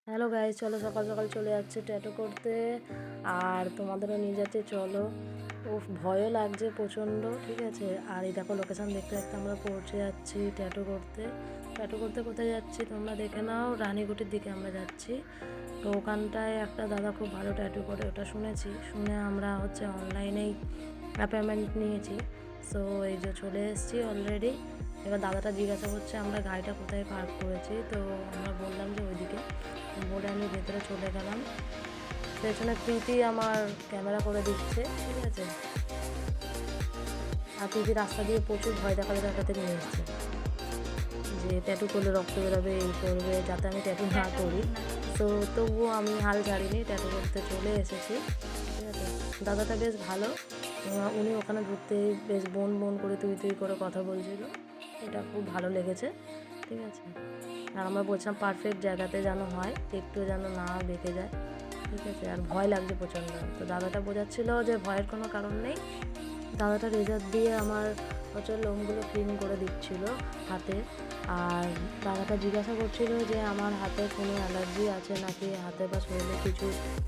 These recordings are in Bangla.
হ্যালো গাইস, চলো সকাল সকাল চলে যাচ্ছে ট্যাটু করতে। আর তোমাদেরও নিয়ে যাচ্ছে, চলো। ভয়ও লাগছে প্রচণ্ড, ঠিক আছে। আর এই দেখো লোকেশান দেখতে দেখতে আমরা পৌঁছে যাচ্ছি ট্যাটু করতে। ট্যাটু করতে কোথায় যাচ্ছি তোমরা দেখে নাও, রানীগুটির দিকে আমরা যাচ্ছি। তো ওখানটায় একটা দাদা খুব ভালো ট্যাটু করে, ওটা শুনে আমরা অনলাইনেই অ্যাপয়েন্টমেন্ট নিয়েছি। সো এই যে চলে এসেছি অলরেডি। এবার দাদাটা জিজ্ঞাসা করছে আমরা গাড়িটা কোথায় পার্ক করেছি। তো আমরা বললাম যে ওইদিকে, বলে আমি ভেতরে চলে গেলাম। পেছনে প্রীতি আমার ক্যামেরা করে দিচ্ছে, ঠিক আছে। আর প্রীতি রাস্তা দিয়ে প্রচুর ভয় দেখাতে নিয়ে এসছে যে ট্যাটু করলে রক্ত বেরোবে, এই করবে, যাতে আমি ট্যাটু না করি। তো তবুও আমি হাল ছাড়িনি, ট্যাটু করতে চলে এসেছি, ঠিক আছে। দাদাটা বেশ ভালো, উনি ওখানে ঘুরতে বেশ বোন করে তুই করে কথা বলছিল, এটা খুব ভালো লেগেছে, ঠিক আছে। আর আমরা বলছিলাম পারফেক্ট জায়গাতে যেন হয়, একটু যেন না বেঁকে যায়, ঠিক আছে। আর ভয় লাগছে প্রচণ্ড। তো দাদাটা বোঝাচ্ছিল যে ভয়ের কোনো কারণ নেই। দাদাটা রেজার দিয়ে আমার লোমগুলো ক্লিন করে দিচ্ছিল হাতে। আর দাদাটা জিজ্ঞাসা করছিল যে আমার হাতে কোনো অ্যালার্জি আছে নাকি, হাতে বা শরীরে কিছু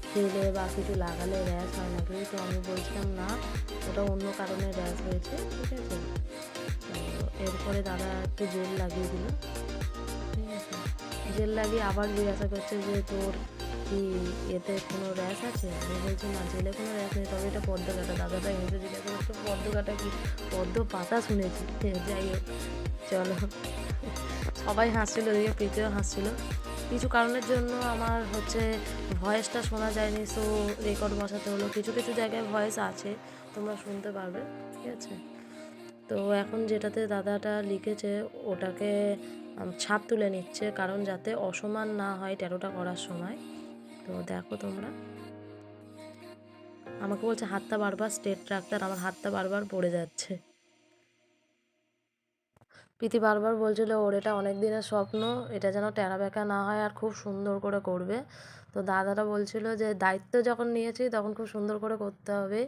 খেলে বা কিছু লাগালে র্যাশ হয় নাকি। তো আমি বলছিলাম না, ওটা অন্য কারণে র্যাশ হয়েছে, ঠিক আছে। তো এরপরে দাদা একটু জেল লাগিয়ে দিল, ঠিক আছে। জেল লাগিয়ে আবার জিজ্ঞাসা করছে যে তোর কি এতে কোনো র্যাশ আছে। আমি বলছি না, জেলে কোনো র্যাশ নেই, তবে এটা পদ্ম কাটা। দাদাটা হেসে জিজ্ঞাসা করছে পদ্ম কাটা কি? পদ্ম পাতা শুনেছি। যাই হোক, চলো। সবাই হাসছিল, ওদিকে প্রীতিও হাসছিল। কিছু কারণের জন্য আমার ভয়েসটা শোনা যায়নি, সো রেকর্ড বসাতে হলো। কিছু কিছু জায়গায় ভয়েস আছে, তোমরা শুনতে পারবে, ঠিক আছে। তো এখন যেটাতে দাদাটা লিখেছে ওটাকে ছাপ তুলে নিচ্ছে, কারণ যাতে অসমান না হয় ট্যাটুটা করার সময়। তো দেখো তোমরা, আমাকে বলছে হাতটা বারবার স্ট্রেট রাখতে, আর আমার হাতটা বারবার পড়ে যাচ্ছে। প্রীতি বারবার বলছিল ওর এটা অনেক দিনের স্বপ্ন, এটা যেন টেরা বেঁকা না হয় আর খুব সুন্দর করে করবে। তো দাদাটা বলছিল যে দায়িত্ব যখন নিয়েছি তখন খুব সুন্দর করে করতে হবে।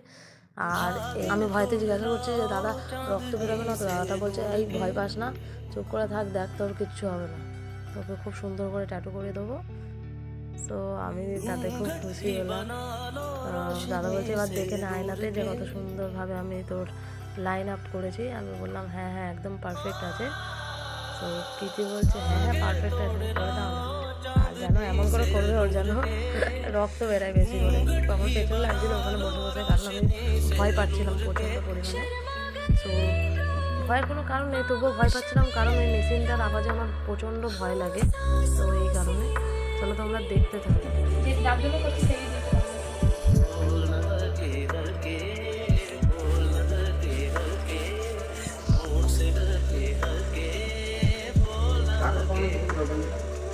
আর আমি ভয়তে জিজ্ঞাসা করছি যে দাদা রক্ত বেরোবে না তো? দাদাটা বলছে এই ভয় পাস না, চুপ করে থাক, দেখ তোর কিচ্ছু হবে না, তোকে খুব সুন্দর করে ট্যাটু করে দেবো। সো আমি তাতে খুব খুশি হলাম। দাদা বলছে এবার দেখে না আয়নাতে যে কত সুন্দরভাবে আমি তোর লাইন আপ করেছি। আমি বললাম হ্যাঁ হ্যাঁ একদম পারফেক্ট আছে। তো প্রীতি বলছে হ্যাঁ হ্যাঁ পারফেক্ট আছে, করে দাও না। আর যেন এমন করে করবে ওর যেন রক্ত বেরায় বেশি করে। তো আমার পেছনে লাগছিল ওখানে বসে বসে, কারণ আমি ভয় পাচ্ছিলাম প্রচণ্ড পরিমাণে। সো ভয়ের কোনো কারণ নেই, তবুও ভয় পাচ্ছিলাম, কারণ ওই মেশিনটার আওয়াজে আমার প্রচণ্ড ভয় লাগে। তো এই কারণে চলো তোমরা দেখতে থাকো।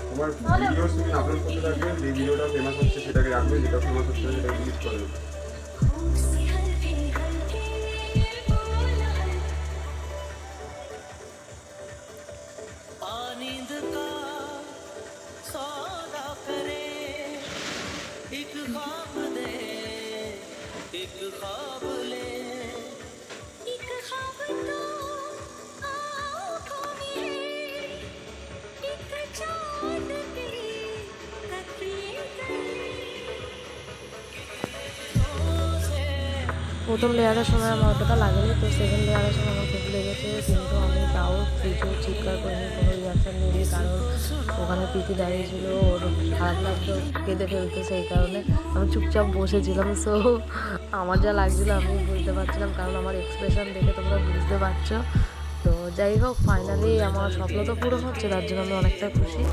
তোমার ভিডিওস তুমি আপলোড করতে থাকবে, যে ভিডিওটা ফেমাস হচ্ছে সেটাকে রাখবে, যেটা ফেমাস হচ্ছে সেটাকে ডিলিট করবে। नींद का सौदा करे एक ख्वाब दे एक ख्वाब ले एक ख्वाब तो आँखों में है एक चाँद पे तकिए गए প্রথম লেয়ারের সময় আমার অতটা লাগেনি, তো সেকেন্ড লেয়ারের সময় আমার খুব লেগেছে, কিন্তু আমি তাও কিছু চিৎকার করিনি, কোনো রিয়াকশান নিইনি, কারণ ওখানে প্রীতি দাঁড়িয়েছিল, ওর খারাপ লাগতো, কেঁদে ফেলতো, সেই কারণে আমি চুপচাপ বসেছিলাম। সো আমার যা লাগছিলো আমি বুঝতে পারছিলাম, কারণ আমার এক্সপ্রেশন দেখে তোমরা বুঝতে পারছো। তো যাই হোক, ফাইনালি আমার স্বপ্ন তো পূরণ হচ্ছে, তার জন্য আমি অনেকটা খুশি।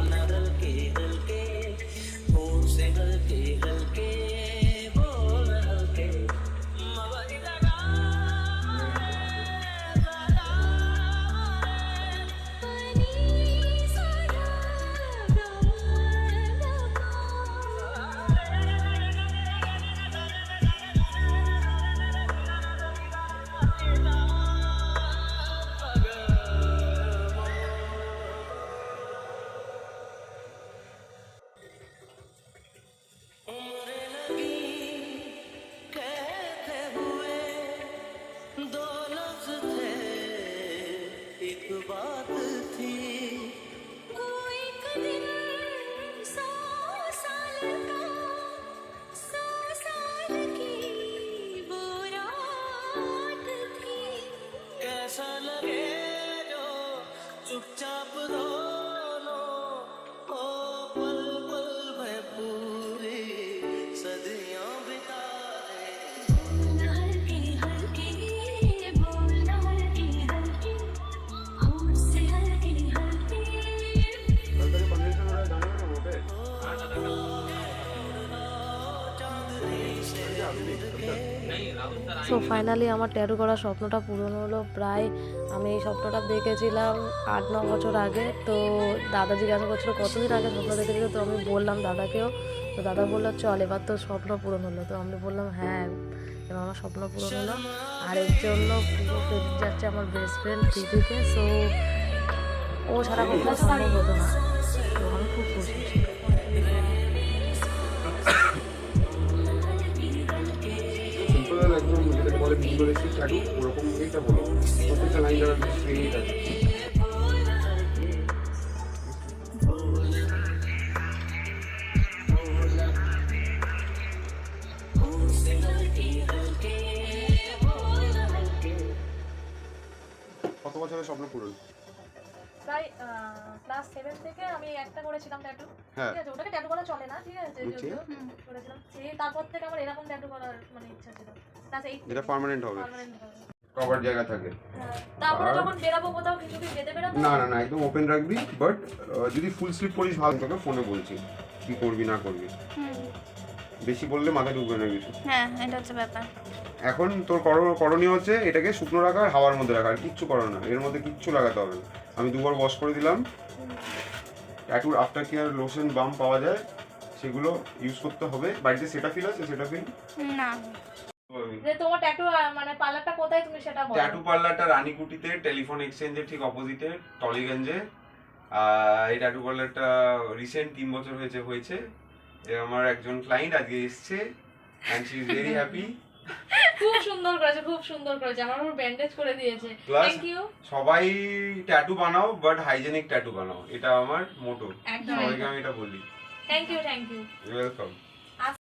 आप दोनों हो पल पल में पूरी सदियां बिताए हल्की हल्की बोलना हल्की हल्की हमसे हल्की हल्की कल कन्वेंशन हो रहा है जाने ना वहाँ पे সো ফাইনালি আমার ট্যাটু করার স্বপ্নটা পূরণ হলো। প্রায় আমি এই স্বপ্নটা দেখেছিলাম 8-9 বছর আগে। তো দাদা জিজ্ঞাসা করছিল কতদিন আগে স্বপ্ন দেখেছিল, তো আমি বললাম দাদাকেও। তো দাদা বললো চল এবার তো স্বপ্ন পূরণ হলো। তো আমি বললাম হ্যাঁ এবার আমার স্বপ্ন পূরণ হলো। আর এর জন্য পুরো ক্রেডিট যাচ্ছে আমার বেস্ট ফ্রেন্ড প্রীতিকে। সো ও ছাড়া কখনো সম্ভব হতো না। তো আমি খুব খুশি। সিম্পল একদম যেটাকে বলে মিনিমালিস্টিক ট্যাটু ওরকম এইটা বলো, প্রত্যেকটা লাইন দ্বারা স্ট্রেট আছে। কত বছরের স্বপ্ন পূরণ? প্রায় ক্লাস 7 থেকে আমি একটা করেছিলাম ট্যাটু। হ্যাঁ। ঠিক আছে, ওটাকে ট্যাটু করা চলে না, ঠিক আছে, Okay. যদিও করেছিলাম। সেই তারপর থেকে আমার এরকম ট্যাটু করার মানে ইচ্ছা ছিল। ক্লাস 8 যেটা পার্মানেন্ট হবে, পার্মানেন্ট হবে। কভার জায়গা থাকে। হ্যাঁ, তারপরে আর- যখন বেরাবো কোথাও কিছু কি যেতে বেরাবো না না না একদম ওপেন রাখবি, বাট যদি ফুল স্লিপ করিস ভালো। তোকে ফোনে বলছি কি করবি না করবি, বেশি বললে মাথায় ঢুকবে না কিছু। হ্যাঁ এটা হচ্ছে ব্যাপার। এখন তোর করণীয় হচ্ছে এটাকে শুকনো রাখা আর হাওয়ার মধ্যে রাখা, আর কিচ্ছু করো না, এর মধ্যে কিচ্ছু লাগাতে হবে না। আমি 2 বার ওয়াশ করে দিলাম। ট্যাটুর আফটার কেয়ার লোশন বাম পাওয়া যায়, সেগুলো ইউজ করতে হবে। বাড়িতে সেটা ফিল আছে, সেটা ফিল না যে তোমার ট্যাটু মানে পার্লারটা কোথায় তুমি সেটা বলো। ট্যাটু পার্লারটা রানীকুটিতে, টেলিফোন এক্সচেঞ্জের ঠিক অপোজিটে, টলিগঞ্জে। এই ট্যাটু পার্লারটা রিসেন্ট 3 বছর হয়েছে। আমার একজন ক্লায়েন্ট আজকে এসছে and she is very happy. খুব সুন্দর করেছে, খুব সুন্দর করেছে। আমার পুরো ব্যান্ডেজ করে দিয়েছে। Plus, thank you. সবাই ট্যাটু বানাও, বাট হাইজেনিক ট্যাটু বানাও, এটা আমার মোটো। একদম সবাইকে আমি এটা বলি। Thank you, thank you. Welcome.